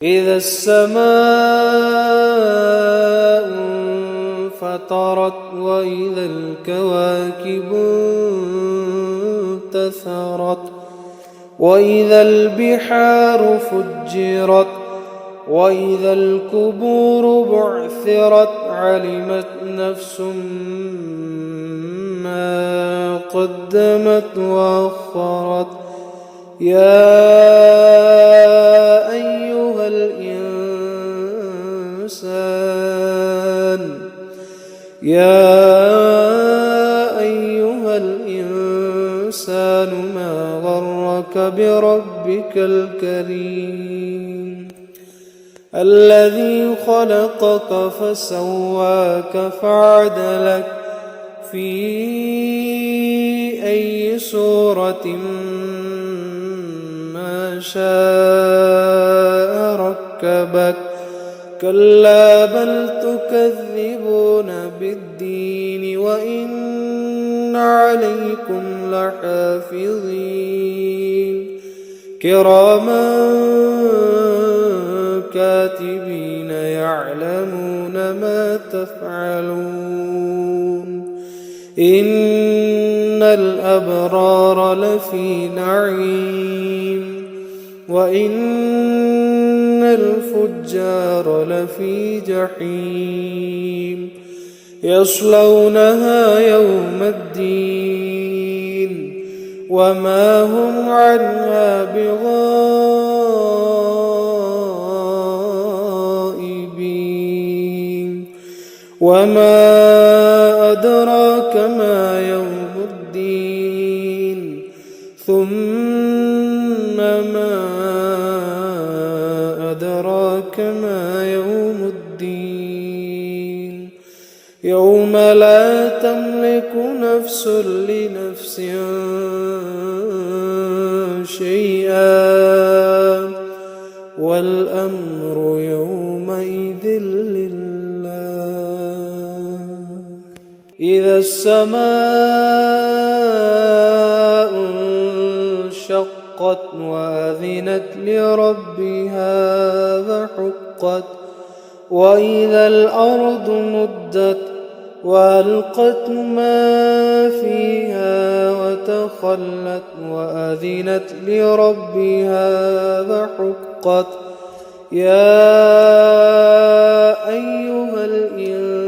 إذا السماء انفطرت وإذا الكواكب انتثرت وإذا البحار فجرت وإذا القبور بعثرت علمت نفس ما قدمت وأخرت يا أيها الإنسان ما غرك بربك الكريم الذي خلقك فسواك فعدلك في أي صورة ما شاء ركبك كلا بل تكذبون بالدين وإن عليكم لحافظين كراما كاتبين يعلمون ما تفعلون إن الأبرار لفي نعيم وإن الفجار لفي جحيم يصلونها يوم الدين وما هم عنها بغائبين وما أدراك ما يوم الدين ثم ما أدراك ما يوم الدين يوم لا تملك نفس لنفس شيئا والأمر يومئذ لله إذا السماء انشقت وأذنت لربها وحقت وإذا الأرض مدت وألقت ما فيها وتخلت وأذنت لربها وحقت يا أيها الإنسان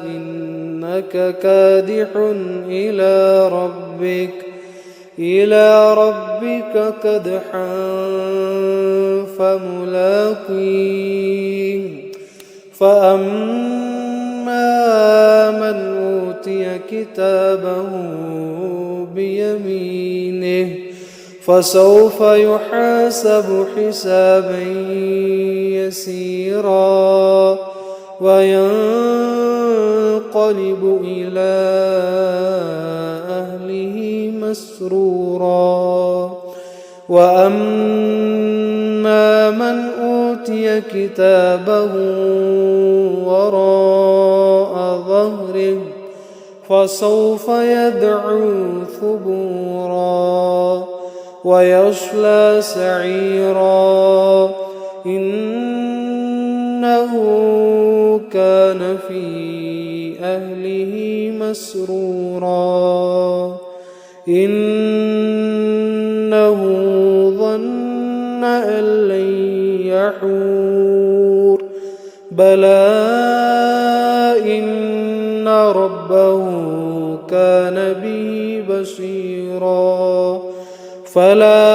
إنك كادح إلى ربك كدحا فملاقيه فأما من أوتي كتابه بيمينه فسوف يحاسب حسابا يسيرا وينقلب إلى أهله مسرورا وأما من أوتي كتابه وراء ظهره فسوف يدعو ثبورا ويصلى سعيرا إنه كان في أهله مسرورا إنه ظن أن لن يحور بلى إن ربه كان به بصيرا فلا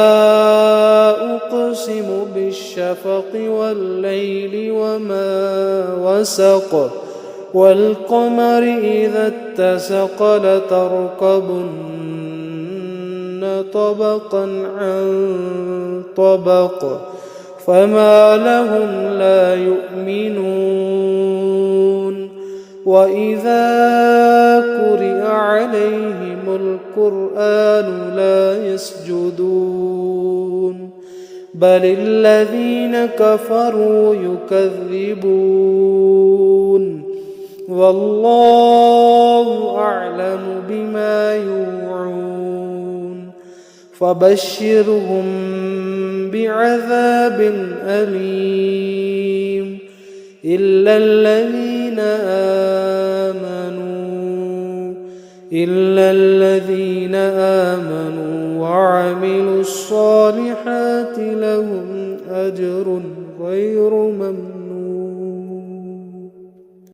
أقسم بالشفق والليل وما وسق والقمر إذا اتسق لتركبن طبقا عن طبق فما لهم لا يؤمنون وإذا قرئ عليهم القرآن لا يسجدون بل الذين كفروا يكذبون والله أعلم بما يوعون فبشرهم بعذاب أليم إلا الذين آمنوا وعملوا الصالحات لهم أجر غير ممنون.